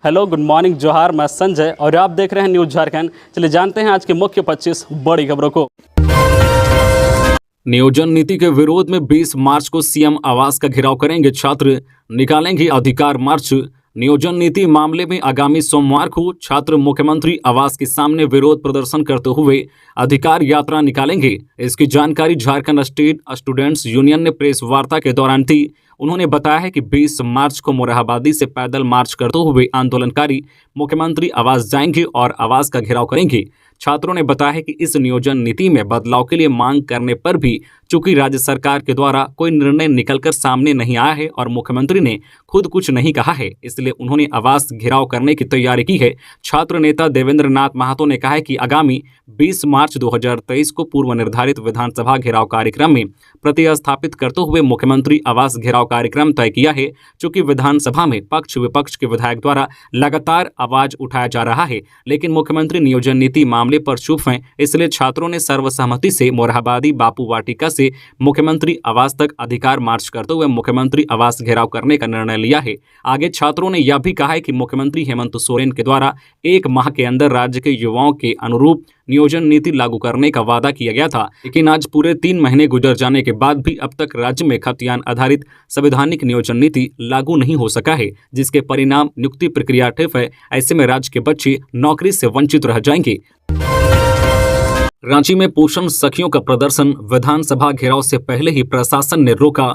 Hello, good morning, जोहार। मैं संजय और आप देख रहे हैं न्यूज़ झारखंड। चलिए जानते हैं आज के मुख्य 25 बड़ी खबरों को। नियोजन नीति के विरोध में 20 मार्च को सीएम आवास का घेराव करेंगे छात्र, निकालेंगे अधिकार मार्च। नियोजन नीति मामले में आगामी सोमवार को छात्र मुख्यमंत्री आवास के सामने विरोध प्रदर्शन करते हुए अधिकार यात्रा निकालेंगे। इसकी जानकारी झारखंड स्टेट स्टूडेंट्स यूनियन ने प्रेस वार्ता के दौरान दी। उन्होंने बताया है कि 20 मार्च को मोरहाबादी से पैदल मार्च करते हुए आंदोलनकारी मुख्यमंत्री आवास जाएंगे और आवास का घेराव करेंगे। छात्रों ने बताया है कि इस नियोजन नीति में बदलाव के लिए मांग करने पर भी चूंकि राज्य सरकार के द्वारा कोई निर्णय निकलकर सामने नहीं आया है और मुख्यमंत्री ने खुद कुछ नहीं कहा है, इसलिए उन्होंने आवास घेराव करने की तैयारी की है। छात्र नेता देवेंद्र नाथ महतो ने कहा है कि आगामी 20 मार्च 2023 को पूर्व निर्धारित विधानसभा घेराव कार्यक्रम में प्रतिस्थापित करते हुए मुख्यमंत्री आवास घेराव कार्यक्रम तय किया है। चूंकि विधानसभा में पक्ष विपक्ष के विधायक द्वारा लगातार आवाज उठाया जा रहा है, लेकिन मुख्यमंत्री नियोजन नीति मामले पर चुप हैं, इसलिए छात्रों ने सर्वसम्मति से मोरहाबादी बापू वाटिका से मुख्यमंत्री आवास तक अधिकार मार्च करते हुए मुख्यमंत्री आवास घेराव करने का निर्णय लिया है। आगे छात्रों ने यह भी कहा है कि मुख्यमंत्री हेमंत सोरेन के द्वारा 1 माह के अंदर राज्य के युवाओं के अनुरूप नियोजन नीति लागू करने का वादा किया गया था, लेकिन आज पूरे 3 महीने गुजर जाने के बाद भी अब तक राज्य में खतियान आधारित संवैधानिक नियोजन नीति लागू नहीं हो सका है, जिसके परिणाम नियुक्ति प्रक्रिया ठप है। ऐसे में राज्य के बच्चे नौकरी से वंचित रह जाएंगे। रांची में पोषण सखियों का प्रदर्शन, विधानसभा घेराव से पहले ही प्रशासन ने रोका।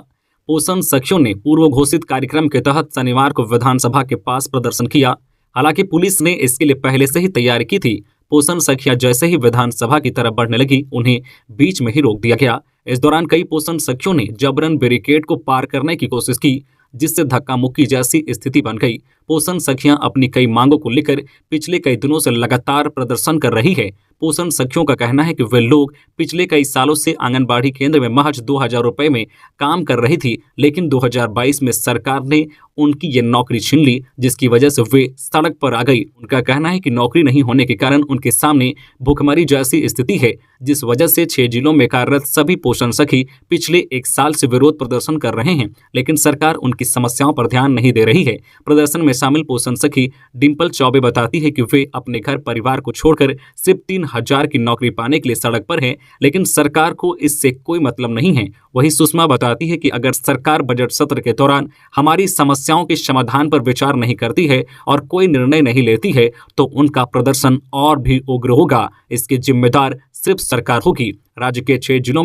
पोषण सखियों ने पूर्व घोषित कार्यक्रम के तहत शनिवार को विधानसभा के पास प्रदर्शन किया। हालांकि पुलिस ने इसके लिए पहले से ही तैयारी की थी। पोषण सखियां जैसे ही विधानसभा की तरफ बढ़ने लगी, उन्हें बीच में ही रोक दिया गया। इस दौरान कई पोषण सखियों ने जबरन बैरिकेड को पार करने की कोशिश की, जिससे धक्का मुक्की जैसी स्थिति बन गई। पोषण सखियां अपनी कई मांगों को लेकर पिछले कई दिनों से लगातार प्रदर्शन कर रही है। पोषण सखियों का कहना है कि वे लोग पिछले कई सालों से आंगनबाड़ी केंद्र में महज 2000 रुपए में काम कर रही थी, लेकिन 2022 में सरकार ने उनकी ये नौकरी छीन ली, जिसकी वजह से वे सड़क पर आ गई। उनका कहना है कि नौकरी नहीं होने के कारण उनके सामने भुखमरी जैसी स्थिति है, जिस वजह से 6 जिलों में कार्यरत सभी पोषण सखी पिछले 1 साल से विरोध प्रदर्शन कर रहे हैं, लेकिन सरकार उनकी समस्याओं पर ध्यान नहीं दे रही है। प्रदर्शन में शामिल पोषण सखी डिंपल चौबे बताती है कि वे अपने घर परिवार को छोड़कर सिर्फ 3000 की नौकरी पाने के लिए सड़क पर है, लेकिन सरकार को इससे कोई मतलब नहीं है। वहीं सुषमा बताती है कि अगर सरकार बजट सत्र के दौरान हमारी समस्याओं के समाधान पर विचार नहीं करती है और कोई निर्णय नहीं लेती है, तो उनका प्रदर्शन और भी उग्र होगा। इसकी जिम्मेदार सिर्फ सरकार होगी। राज्य के 6 जिलों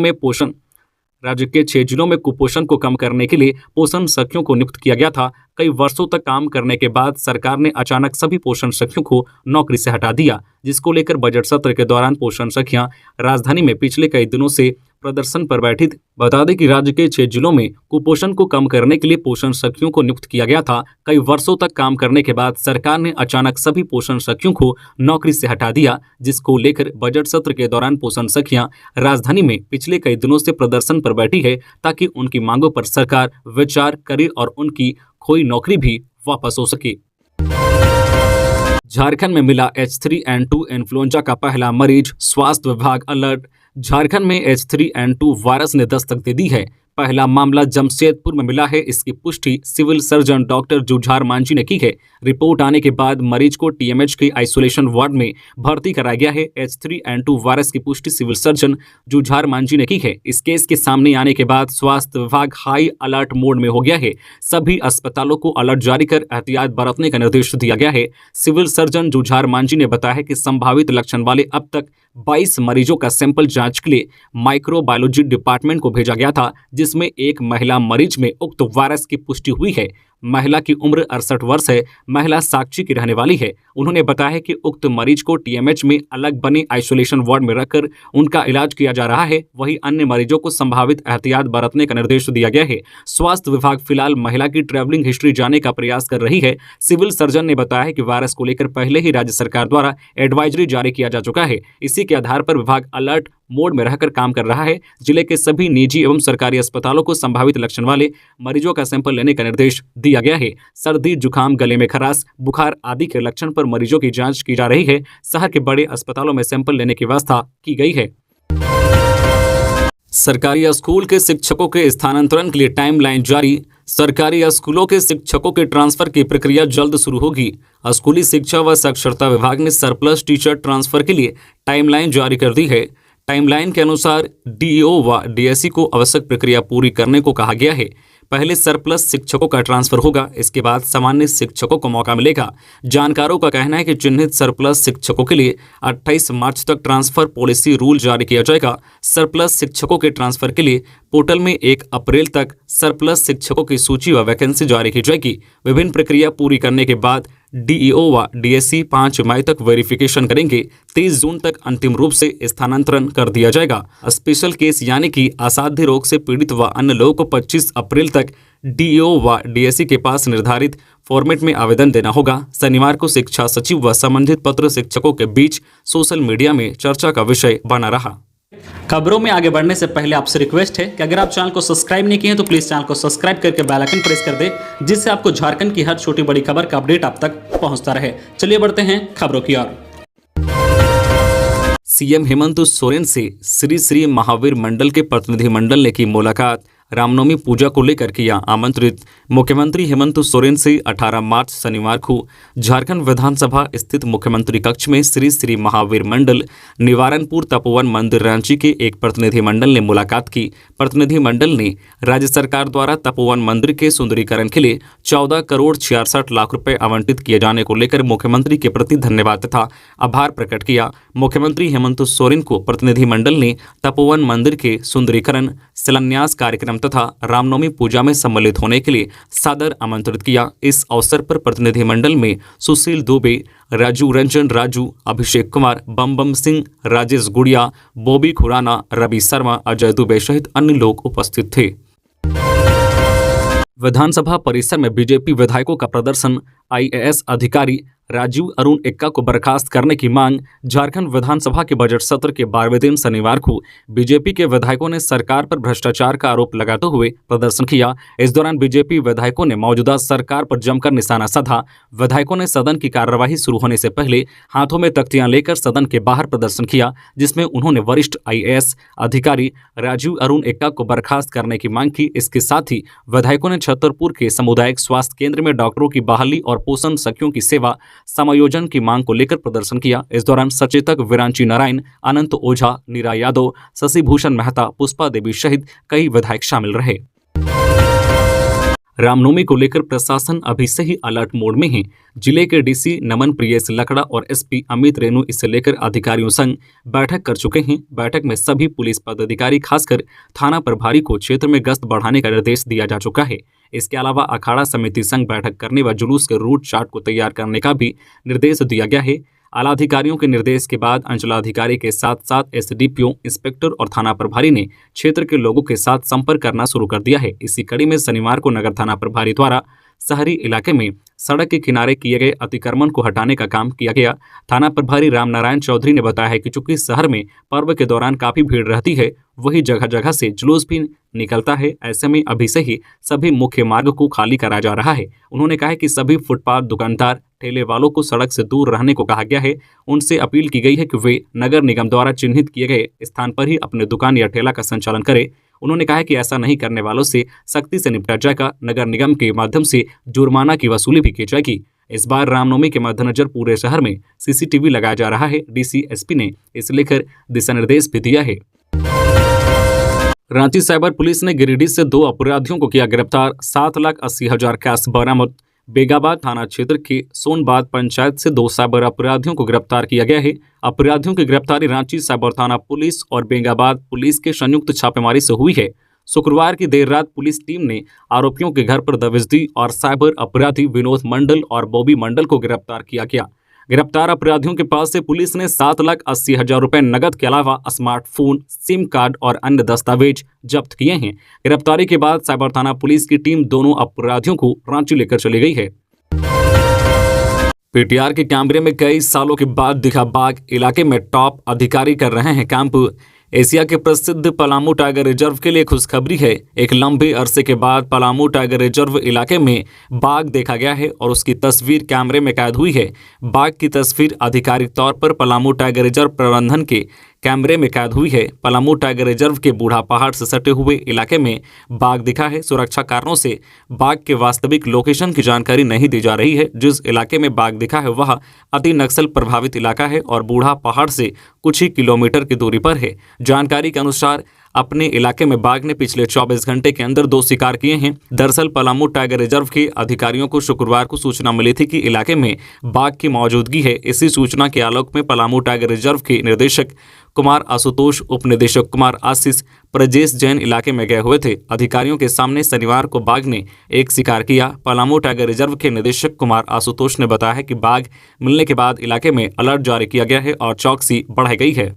में कुपोषण को कम करने के लिए पोषण सखियों को नियुक्त किया गया था। कई वर्षों तक काम करने के बाद सरकार ने अचानक सभी पोषण सखियों को नौकरी से हटा दिया, जिसको लेकर बजट सत्र के दौरान पोषण सखियां राजधानी में पिछले कई दिनों से प्रदर्शन पर बैठी थी। बता दें कि राज्य के 6 जिलों में कुपोषण को कम करने के लिए पोषण सखियों को नियुक्त किया गया था। कई वर्षों तक काम करने के बाद सरकार ने अचानक सभी पोषण सखियों को नौकरी से हटा दिया, जिसको लेकर बजट सत्र के दौरान पोषण सखियां राजधानी में पिछले कई दिनों से प्रदर्शन पर बैठी है, ताकि उनकी मांगों पर सरकार विचार करे और उनकी खोई नौकरी भी वापस हो सके। झारखंड में मिला H3N2 इन्फ्लुएंजा का पहला मरीज, स्वास्थ्य विभाग अलर्ट। झारखंड में H3N2 वायरस ने दस्तक दे दी है। पहला मामला जमशेदपुर में मिला है। इसकी पुष्टि civil surgeon doctor Jujhar Manjhi ने की है। रिपोर्ट आने के बाद मरीज को TMH के आइसोलेशन वार्ड में भर्ती कराया गया है। H3N2 वायरस की पुष्टि सिविल सर्जन जुझार मांझी ने की है। इस केस के सामने आने के बाद स्वास्थ्य विभाग हाई अलर्ट मोड में हो गया है। सभी अस्पतालों को अलर्ट जारी कर एहतियात बरतने का निर्देश दिया गया है। सिविल सर्जन जुझार मांझी ने बताया है कि संभावित लक्षण वाले अब तक 22 मरीजों का सैंपल जांच के लिए माइक्रोबायोलॉजी डिपार्टमेंट को भेजा गया था, जिसमें एक महिला मरीज में उक्त वायरस की पुष्टि हुई है। महिला की उम्र 68 वर्ष है। महिला साक्षी की रहने वाली है। उन्होंने बताया है कि उक्त मरीज को TMH में अलग बने आइसोलेशन वार्ड में रखकर उनका इलाज किया जा रहा है। वहीं अन्य मरीजों को संभावित एहतियात बरतने का निर्देश दिया गया है। स्वास्थ्य विभाग फिलहाल महिला की ट्रैवलिंग हिस्ट्री जानने का प्रयास कर रही है। सिविल सर्जन ने बताया है कि वायरस को लेकर पहले ही राज्य सरकार द्वारा एडवाइजरी जारी किया जा चुका है। इसी के आधार पर विभाग अलर्ट मोड में रहकर काम कर रहा है। जिले के सभी निजी एवं सरकारी अस्पतालों को संभावित लक्षण वाले मरीजों का सैंपल लेने का निर्देश दिया गया है। सर्दी, जुकाम, गले में खराश, बुखार आदि के लक्षण पर मरीजों की जांच की जा रही है। शहर के बड़े अस्पतालों में सैंपल लेने की व्यवस्था की गई है। सरकारी स्कूल के शिक्षकों के स्थानांतरण के लिए टाइमलाइन जारी। सरकारी स्कूलों के शिक्षकों के ट्रांसफर की प्रक्रिया जल्द शुरू होगी। स्कूली शिक्षा व साक्षरता विभाग ने सरप्लस टीचर ट्रांसफर के लिए टाइमलाइन जारी कर दी है। टाइमलाइन के अनुसार डीईओ व डीएसई को आवश्यक प्रक्रिया पूरी करने को कहा गया है। पहले सरप्लस शिक्षकों का ट्रांसफर होगा, इसके बाद सामान्य शिक्षकों को मौका मिलेगा। जानकारों का कहना है कि चिन्हित सरप्लस शिक्षकों के लिए 28 मार्च तक ट्रांसफर पॉलिसी रूल जारी किया जाएगा। सरप्लस शिक्षकों के ट्रांसफर के लिए पोर्टल में 1 अप्रैल तक सरप्लस शिक्षकों की सूची व वैकेंसी जारी की जाएगी। विभिन्न प्रक्रिया पूरी करने के बाद डीईओ व डीएसई 5 मई तक वेरिफिकेशन करेंगे। 30 जून तक अंतिम रूप से स्थानांतरण कर दिया जाएगा। स्पेशल केस यानी कि असाध्य रोग से पीड़ित व अन्य लोगों को 25 अप्रैल तक डीईओ व डीएसई के पास निर्धारित फॉर्मेट में आवेदन देना होगा। शनिवार को शिक्षा सचिव व संबंधित पत्र शिक्षकों के बीच सोशल मीडिया में चर्चा का विषय बना रहा। खबरों में आगे बढ़ने से पहले आपसे रिक्वेस्ट है कि अगर आप चैनल को सब्सक्राइब नहीं किए हैं तो प्लीज़ चैनल को सब्सक्राइब करके बेल आइकन प्रेस कर दें, जिससे आपको झारखंड की हर छोटी बड़ी खबर का अपडेट आप तक पहुंचता रहे। चलिए बढ़ते हैं खबरों की ओर। सीएम हेमंत सोरेन से श्री श्री महावीर मंडल के प्रतिनिधिमंडल ने की मुलाकात। रामनवमी पूजा को लेकर किया आमंत्रित। मुख्यमंत्री हेमंत सोरेन से 18 मार्च शनिवार को झारखंड विधानसभा स्थित मुख्यमंत्री कक्ष में श्री श्री महावीर मंडल निवारनपुर तपोवन मंदिर रांची के एक प्रतिनिधिमंडल ने मुलाकात की। प्रतिनिधिमंडल ने राज्य सरकार द्वारा तपोवन मंदिर के सुंदरीकरण के लिए 14 करोड़ 66 लाख रुपए आवंटित किए जाने को लेकर मुख्यमंत्री के प्रति धन्यवाद तथा आभार प्रकट किया। मुख्यमंत्री हेमंत सोरेन को प्रतिनिधिमंडल ने तपोवन मंदिर के सुंदरीकरण, शिलान्यास कार्यक्रम तथा रामनवमी पूजा में सम्मिलित होने के लिए सादर आमंत्रित किया। इस अवसर पर प्रतिनिधिमंडल में सुशील दुबे, राजू रंजन राजू, अभिषेक कुमार, बम सिंह, राजेश गुड़िया, बॉबी खुराना, रवि शर्मा, अजय दुबे सहित अन्य लोग उपस्थित थे। विधानसभा परिसर में बीजेपी विधायकों का प्रदर्शन। आईएएस अधिकारी राजीव अरुण एक्का को बर्खास्त करने की मांग। झारखंड विधानसभा के बजट सत्र के 12वें दिन शनिवार को बीजेपी के विधायकों ने सरकार पर भ्रष्टाचार का आरोप लगाते हुए प्रदर्शन किया। इस दौरान बीजेपी विधायकों ने मौजूदा सरकार पर जमकर निशाना साधा। विधायकों ने सदन की कार्यवाही शुरू होने से पहले हाथों में तख्तियां लेकर सदन के बाहर प्रदर्शन किया, जिसमें उन्होंने वरिष्ठ आईएएस अधिकारी राजीव अरुण एक्का को बर्खास्त करने की मांग की। इसके साथ ही विधायकों ने छतरपुर के सामुदायिक स्वास्थ्य केंद्र में डॉक्टरों की बहाली और पोषण सखियों की सेवा समायोजन की मांग को लेकर प्रदर्शन किया। इस दौरान सचेतक विरांची नारायण, अनंत ओझा, नीरा यादव, शशि भूषण मेहता, पुष्पा देवी सहित कई विधायक शामिल रहे। रामनवमी को लेकर प्रशासन अभी से ही अलर्ट मोड में है। जिले के डीसी नमन प्रियेश लकड़ा और एसपी अमित रेणु इसे लेकर अधिकारियों संग बैठक कर चुके हैं। बैठक में सभी पुलिस पदाधिकारी खासकर थाना प्रभारी को क्षेत्र में गश्त बढ़ाने का निर्देश दिया जा चुका है। इसके अलावा अखाड़ा समिति संग बैठक करने व जुलूस के रूट चार्ट को तैयार करने का भी निर्देश दिया गया है। आला अधिकारियों के निर्देश के बाद अंचलाधिकारी के साथ साथ एसडीपीओ, इंस्पेक्टर और थाना प्रभारी ने क्षेत्र के लोगों के साथ संपर्क करना शुरू कर दिया है। इसी कड़ी में शनिवार को नगर थाना प्रभारी द्वारा शहरी इलाके में सड़क के किनारे किए गए अतिक्रमण को हटाने का काम किया गया। थाना प्रभारी रामनारायण चौधरी ने बताया है कि चूंकि शहर में पर्व के दौरान काफी भीड़ रहती है, वही जगह जगह से जुलूस भी निकलता है। ऐसे में अभी से ही सभी मुख्य मार्ग को खाली कराया जा रहा है। उन्होंने कहा कि सभी फुटपाथ दुकानदार, ठेले वालों को सड़क से दूर रहने को कहा गया है। उनसे अपील की गई है कि वे नगर निगम द्वारा चिन्हित किए गए स्थान पर ही अपने दुकान या ठेला का संचालन करें। उन्होंने कहा कि ऐसा नहीं करने वालों से सख्ती से निपटा जाएगा। नगर निगम के माध्यम से जुर्माना की वसूली भी की जाएगी। इस बार रामनवमी के मद्देनजर पूरे शहर में सीसीटीवी लगाया जा रहा है। डीसी एसपी ने इसे लेकर दिशा निर्देश भी दिया है। रांची साइबर पुलिस ने गिरिडीह से 2 अपराधियों को किया गिरफ्तार। 7,80,000 कैश बरामद। बेगाबाद थाना क्षेत्र के सोनबाद पंचायत से 2 साइबर अपराधियों को गिरफ्तार किया गया है। अपराधियों की गिरफ्तारी रांची साइबर थाना पुलिस और बेगाबाद पुलिस के संयुक्त छापेमारी से हुई है। शुक्रवार की देर रात पुलिस टीम ने आरोपियों के घर पर दबिश दी और साइबर अपराधी विनोद मंडल और बॉबी मंडल को गिरफ्तार किया गया। गिरफ्तार अपराधियों के पास से पुलिस ने 7,80,000 रुपए नगद के अलावा स्मार्टफोन, सिम कार्ड और अन्य दस्तावेज जब्त किए हैं। गिरफ्तारी के बाद साइबर थाना पुलिस की टीम दोनों अपराधियों को रांची लेकर चली गई है। पीटीआर के कैमरे में कई सालों के बाद दिखा बाघ। इलाके में टॉप अधिकारी कर रहे हैं कैंप। एशिया के प्रसिद्ध पलामू टाइगर रिजर्व के लिए खुशखबरी है। एक लंबे अरसे के बाद पलामू टाइगर रिजर्व इलाके में बाघ देखा गया है और उसकी तस्वीर कैमरे में कैद हुई है। बाघ की तस्वीर आधिकारिक तौर पर पलामू टाइगर रिजर्व प्रबंधन के कैमरे में कैद हुई है। पलामू टाइगर रिजर्व के बूढ़ा पहाड़ से सटे हुए इलाके में बाघ दिखा है। सुरक्षा कारणों से बाघ के वास्तविक लोकेशन की जानकारी नहीं दी जा रही है। जिस इलाके में बाघ दिखा है वह अति नक्सल प्रभावित इलाका है और बूढ़ा पहाड़ से कुछ ही किलोमीटर की दूरी पर है। जानकारी के अनुसार अपने इलाके में बाघ ने पिछले 24 घंटे के अंदर 2 शिकार किए हैं। दरअसल पलामू टाइगर रिजर्व के अधिकारियों को शुक्रवार को सूचना मिली थी कि इलाके में बाघ की मौजूदगी है। इसी सूचना के आलोक में पलामू टाइगर रिजर्व के निदेशक कुमार आशुतोष, उप निदेशक कुमार आशीष, प्रजेश जैन इलाके में गए हुए थे। अधिकारियों के सामने शनिवार को बाघ ने एक शिकार किया। पलामू टाइगर रिजर्व के निदेशक कुमार आशुतोष ने बताया है कि बाघ मिलने के बाद इलाके में अलर्ट जारी किया गया है और चौकसी बढ़ाई गई है।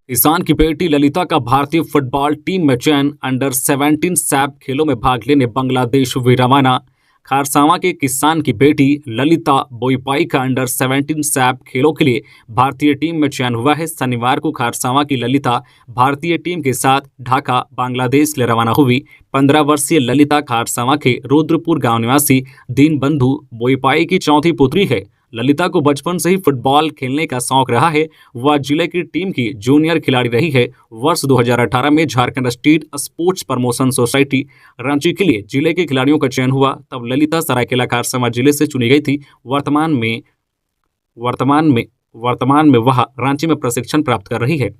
किसान की बेटी ललिता का भारतीय फुटबॉल टीम में चयन। अंडर 17 सैप खेलों में भाग लेने बांग्लादेश हुई रवाना। खारसावा के किसान की बेटी ललिता बोईपाई का अंडर 17 सैप खेलों के लिए भारतीय टीम में चयन हुआ है। शनिवार को खारसावा की ललिता भारतीय टीम के साथ ढाका बांग्लादेश ले रवाना हुई। 15 वर्षीय ललिता खारसावा के रुद्रपुर गांव निवासी दीनबंधु बोईपाई की चौथी पुत्री है। ललिता को बचपन से ही फुटबॉल खेलने का शौक रहा है। वह जिले की टीम की जूनियर खिलाड़ी रही है। वर्ष 2018 में Jharkhand state sports promotion society Ranchi के लिए जिले के खिलाड़ियों का चयन हुआ, तब ललिता सरायकेला खारसावा जिले से चुनी गई थी। वर्तमान में वह रांची में प्रशिक्षण प्राप्त कर रही है।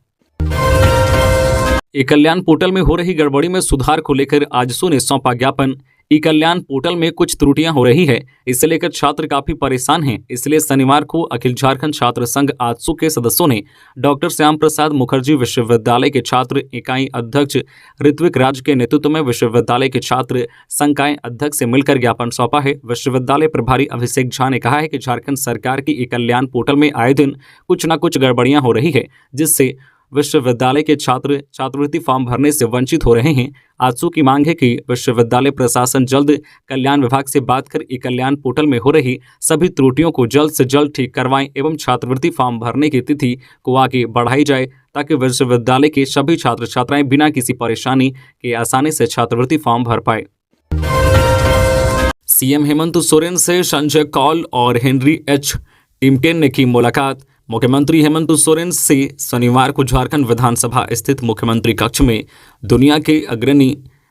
ई कल्याण पोर्टल में हो रही गड़बड़ी में सुधार को लेकर आजसू ने सौंपा ज्ञापन। ई कल्याण पोर्टल में कुछ त्रुटियां हो रही है, इसे लेकर छात्र काफी परेशान हैं। इसलिए शनिवार को अखिल झारखंड छात्र संघ आजसू के सदस्यों ने डॉक्टर श्याम प्रसाद मुखर्जी विश्वविद्यालय के छात्र इकाई अध्यक्ष ऋत्विक राज के नेतृत्व में विश्वविद्यालय के छात्र संकाय अध्यक्ष से मिलकर ज्ञापन सौंपा है। विश्वविद्यालय प्रभारी अभिषेक झा ने कहा है कि झारखंड सरकार की ई कल्याण पोर्टल में आए दिन कुछ न कुछ गड़बड़ियां हो रही है, जिससे विश्वविद्यालय के छात्र छात्रवृत्ति फॉर्म भरने से वंचित हो रहे हैं। आजसू की मांग है कि विश्वविद्यालय प्रशासन जल्द कल्याण विभाग से बात कर ई कल्याण पोर्टल में हो रही सभी त्रुटियों को जल्द से जल्द ठीक करवाएं एवं छात्रवृत्ति फॉर्म भरने की तिथि को आगे बढ़ाई जाए, ताकि विश्वविद्यालय के सभी छात्र छात्राएं बिना किसी परेशानी के आसानी से छात्रवृत्ति फॉर्म भर पाए। सीएम हेमंत सोरेन से संजय कौल और हेनरी एच टिमकेन ने की मुलाकात। मुख्यमंत्री हेमंत सोरेन से शनिवार को झारखंड विधानसभा स्थित मुख्यमंत्री कक्ष में दुनिया के अग्रणी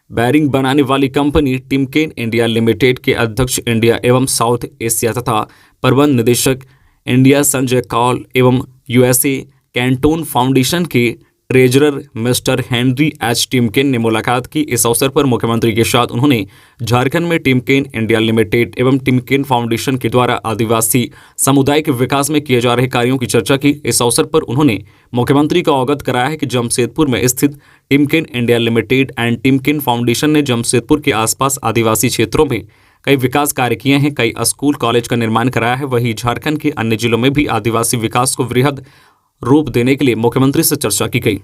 बैरिंग बनाने वाली कंपनी टिमकेन इंडिया लिमिटेड के अध्यक्ष इंडिया एवं साउथ एशिया तथा प्रबंध निदेशक इंडिया संजय कौल एवं यूएसए कैंटोन फाउंडेशन के treasurer mister Henry H Timken ने मुलाकात की। इस अवसर पर मुख्यमंत्री के साथ उन्होंने झारखंड में टिमकेन इंडिया लिमिटेड एवं टिमकेन फाउंडेशन के द्वारा आदिवासी समुदाय के विकास में किए जा रहे कार्यों की चर्चा की। इस अवसर पर उन्होंने मुख्यमंत्री को अवगत कराया है कि जमशेदपुर में स्थित Timken India limited and Timken foundation ने जमशेदपुर के आसपास आदिवासी क्षेत्रों में कई विकास कार्य किए हैं, कई स्कूल कॉलेज का निर्माण कराया है। वहीं झारखंड के अन्य जिलों में भी आदिवासी विकास को वृहद रूप देने के लिए मुख्यमंत्री से चर्चा की गई।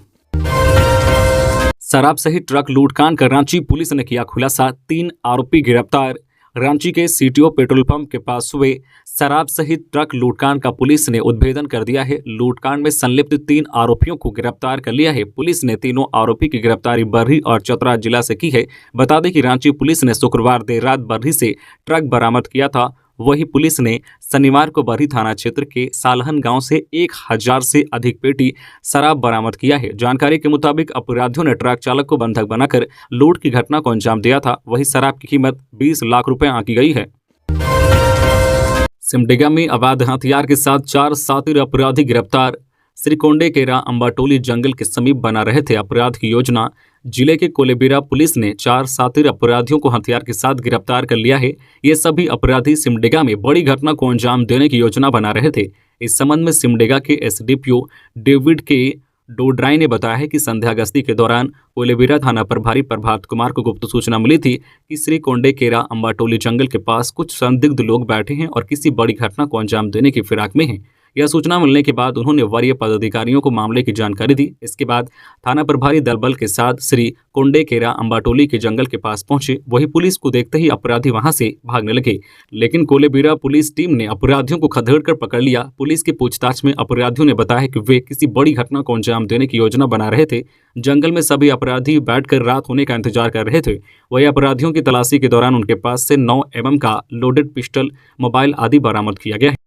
शराब सहित ट्रक लूटकांड कर रांची पुलिस ने किया खुलासा। 3 आरोपी गिरफ्तार। रांची के सीटीओ पेट्रोल पंप के पास हुए शराब सहित ट्रक लूटकांड का पुलिस ने उद्भेदन कर दिया है। लूटकांड में संलिप्त 3 आरोपियों को गिरफ्तार कर लिया है। पुलिस ने तीनों आरोपी की गिरफ्तारी बर्ही और चतरा जिला से की है। बता दें कि रांची पुलिस ने शुक्रवार देर रात बर्ही से ट्रक बरामद किया था। वही पुलिस ने शनिवार को बरही थाना क्षेत्र के सालहन गांव से 1000 से अधिक पेटी शराब बरामद किया है। जानकारी के मुताबिक अपराधियों ने ट्रक चालक को बंधक बनाकर लूट की घटना को अंजाम दिया था। वही शराब की कीमत 20 लाख रुपए आंकी गई है। सिमडेगा में अवैध हथियार के साथ 4 शातिर अपराधी गिरफ्तार। श्रीकोंडे केरा अंबाटोली जंगल के समीप बना रहे थे अपराध की योजना। जिले के कोलेबिरा पुलिस ने 4 शातिर अपराधियों को हथियार के साथ गिरफ्तार कर लिया है। ये सभी अपराधी सिमडेगा में बड़ी घटना को अंजाम देने की योजना बना रहे थे। इस संबंध में सिमडेगा के एसडीपीओ डेविड के डोड्राई ने बताया है कि संध्या गश्ती के दौरान कोलेबिरा थाना प्रभारी प्रभात कुमार को गुप्त सूचना मिली थी कि श्रीकोंडे केरा अंबाटोली जंगल के पास कुछ संदिग्ध लोग बैठे हैं और किसी बड़ी घटना को अंजाम देने की फिराक में हैं। यह सूचना मिलने के बाद उन्होंने वरीय पदाधिकारियों को मामले की जानकारी दी। इसके बाद थाना प्रभारी दल बल के साथ श्री कोंडे केरा अंबाटोली के जंगल के पास पहुंचे। वही पुलिस को देखते ही अपराधी वहां से भागने लगे, लेकिन कोलेबिरा पुलिस टीम ने अपराधियों को खदेड़कर पकड़ लिया। पुलिस की पूछताछ में अपराधियों ने बताया कि वे किसी बड़ी घटना को अंजाम देने की योजना बना रहे थे। जंगल में सभी अपराधी बैठकर रात होने का इंतजार कर रहे थे। वही अपराधियों की तलाशी के दौरान उनके पास से 9 mm का लोडेड पिस्टल, मोबाइल आदि बरामद किया गया है।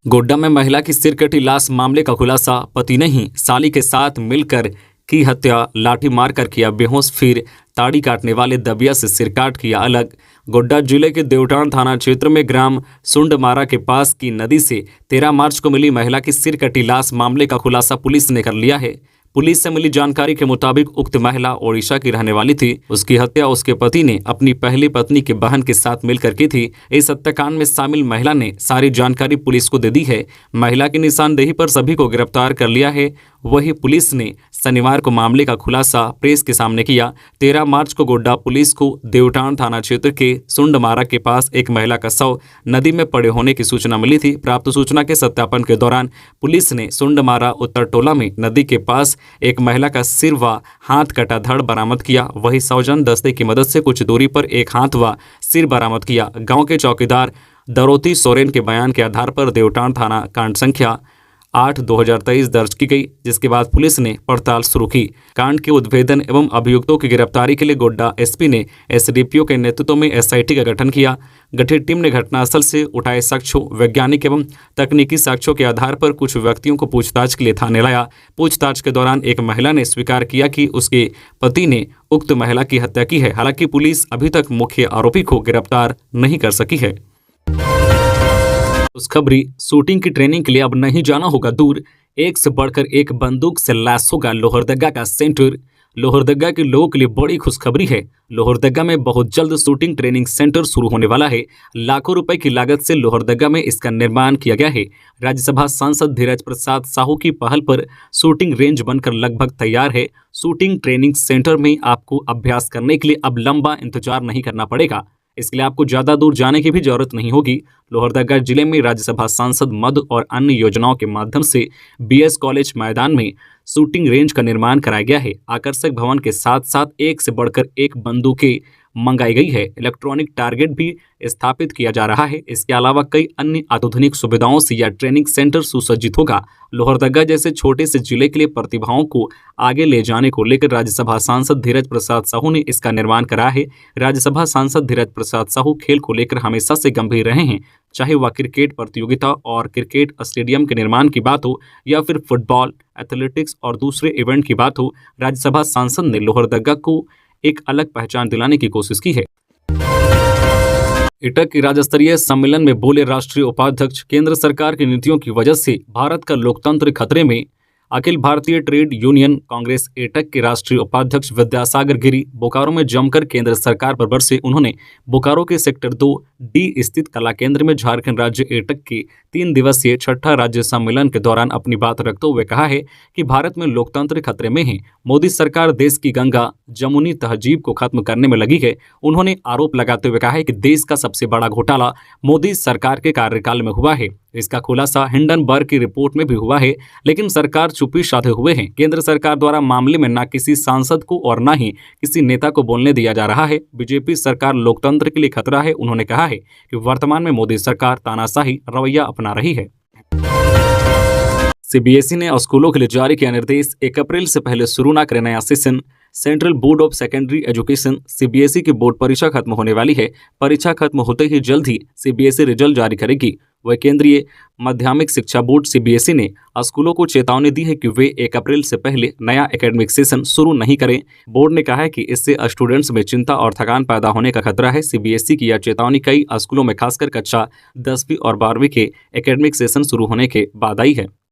गोड्डा में महिला की सिर कटी लाश मामले का खुलासा, पति ने ही साली के साथ मिलकर की हत्या, लाठी मारकर किया बेहोश, फिर ताड़ी काटने वाले दबिया से सिर काट किया अलग। गोड्डा जिले के देवटान थाना क्षेत्र में ग्राम सुंडमारा के पास की नदी से 13 मार्च को मिली महिला की सिर कटी लाश मामले का खुलासा पुलिस ने कर लिया है। पुलिस से मिली जानकारी के मुताबिक उक्त महिला ओडिशा की रहने वाली थी। उसकी हत्या उसके पति ने अपनी पहली पत्नी की बहन के साथ मिलकर की थी। इस हत्याकांड में शामिल महिला ने सारी जानकारी पुलिस को दे दी है। महिला की निशानदेही पर सभी को गिरफ्तार कर लिया है। वही पुलिस ने शनिवार को मामले का खुलासा प्रेस के सामने किया। 13 मार्च को गोड्डा पुलिस को देवटान थाना क्षेत्र के सुंडमारा के पास एक महिला का शव नदी में पड़े होने की सूचना मिली थी। प्राप्त सूचना के सत्यापन के दौरान पुलिस ने सुंडमारा उत्तर टोला में नदी के पास एक महिला का सिर व हाथ कटा धड़ बरामद किया। वही सौजन दस्ते की मदद से कुछ दूरी पर एक हाथ व सिर बरामद किया। गांव के चौकीदार दरोती सोरेन के बयान के आधार पर देवटान थाना कांड संख्या 8/2023 दर्ज की गई, जिसके बाद पुलिस ने पड़ताल शुरू की। कांड के उद्भेदन एवं अभियुक्तों की गिरफ्तारी के लिए गोड्डा एसपी ने एसडीपीओ के नेतृत्व में एसआईटी का गठन किया। गठित टीम ने घटनास्थल से उठाए साक्ष्यों, वैज्ञानिक एवं तकनीकी साक्ष्यों के आधार पर कुछ व्यक्तियों को पूछताछ के लिए थाने लाया। पूछताछ के दौरान एक महिला ने स्वीकार किया कि उसके पति ने उक्त महिला की हत्या की है। हालांकि पुलिस अभी तक मुख्य आरोपी को गिरफ्तार नहीं कर सकी है। खुशखबरी, शूटिंग की ट्रेनिंग के लिए अब नहीं जाना होगा दूर। एक से बढ़कर एक बंदूक से लैस होगा लोहरदगा का सेंटर। लोहरदगा के लोगों के लिए बड़ी खुशखबरी है। लोहरदगा में बहुत जल्द शूटिंग ट्रेनिंग सेंटर शुरू होने वाला है। लाखों रुपए की लागत से लोहरदगा में इसका निर्माण किया गया है। राज्यसभा सांसद धीरज प्रसाद साहू की पहल पर शूटिंग रेंज बनकर लगभग तैयार है। शूटिंग ट्रेनिंग सेंटर में आपको अभ्यास करने के लिए अब लंबा इंतजार नहीं करना पड़ेगा। इसके लिए आपको ज़्यादा दूर जाने की भी जरूरत नहीं होगी। लोहरदगा जिले में राज्यसभा सांसद मद और अन्य योजनाओं के माध्यम से बीएस कॉलेज मैदान में शूटिंग रेंज का निर्माण कराया गया है। आकर्षक भवन के साथ साथ एक से बढ़कर एक बंदूकें मंगाई गई है। इलेक्ट्रॉनिक टारगेट भी स्थापित किया जा रहा है। इसके अलावा कई अन्य आधुनिक सुविधाओं से यह ट्रेनिंग सेंटर सुसज्जित होगा। लोहरदगा जैसे छोटे से जिले के लिए प्रतिभाओं को आगे ले जाने को लेकर राज्यसभा सांसद धीरज प्रसाद साहू ने इसका निर्माण कराया है। राज्यसभा सांसद धीरज प्रसाद साहू खेल को लेकर हमेशा से गंभीर रहे हैं, चाहे वह क्रिकेट प्रतियोगिता और क्रिकेट स्टेडियम के निर्माण की बात हो या फिर फुटबॉल, एथलेटिक्स और दूसरे इवेंट की बात हो। राज्यसभा सांसद ने लोहरदगा को एक अलग पहचान दिलाने की कोशिश की है। इटक की राज्य स्तरीय सम्मेलन में बोले राष्ट्रीय उपाध्यक्ष, केंद्र सरकार की नीतियों की वजह से भारत का लोकतंत्र खतरे में। अखिल भारतीय ट्रेड यूनियन कांग्रेस एटक के राष्ट्रीय उपाध्यक्ष विद्यासागर गिरी बोकारो में जमकर केंद्र सरकार पर बरसे। उन्होंने बोकारो के सेक्टर 2D स्थित कला केंद्र में झारखंड राज्य एटक के 3 दिवसीय छठा राज्य सम्मेलन के दौरान अपनी बात रखते हुए कहा है कि भारत में लोकतंत्र खतरे में है। मोदी सरकार देश की गंगा जमुनी तहजीब को खत्म करने में लगी है। उन्होंने आरोप लगाते हुए कहा है कि देश का सबसे बड़ा घोटाला मोदी सरकार के कार्यकाल में हुआ है। इसका खुलासा हिंडनबर्ग की रिपोर्ट में भी हुआ है, लेकिन सरकार चुप्पी साधे हुए है। केंद्र सरकार द्वारा मामले में न किसी सांसद को और न ही किसी नेता को बोलने दिया जा रहा है। बीजेपी सरकार लोकतंत्र के लिए खतरा है। उन्होंने कहा है कि वर्तमान में मोदी सरकार तानाशाही रवैया अपना रही है। सीबीएसई ने स्कूलों के लिए जारी किया निर्देश, 1 अप्रैल से पहले शुरू न करें नया session. Central board of secondary education CBSE की बोर्ड परीक्षा खत्म होने वाली है। परीक्षा खत्म होते ही जल्द ही सीबीएसई रिजल्ट जारी करेगी। वह केंद्रीय माध्यमिक शिक्षा बोर्ड सीबीएसई ने स्कूलों को चेतावनी दी है कि वे 1 अप्रैल से पहले नया एकेडमिक सेशन शुरू नहीं करें। बोर्ड ने कहा है कि इससे स्टूडेंट्स में चिंता और थकान पैदा होने का खतरा है। सीबीएसई की यह चेतावनी कई स्कूलों में खासकर कक्षा 10वीं और 12वीं के एकेडमिक सेशन शुरू होने के बाद आई है।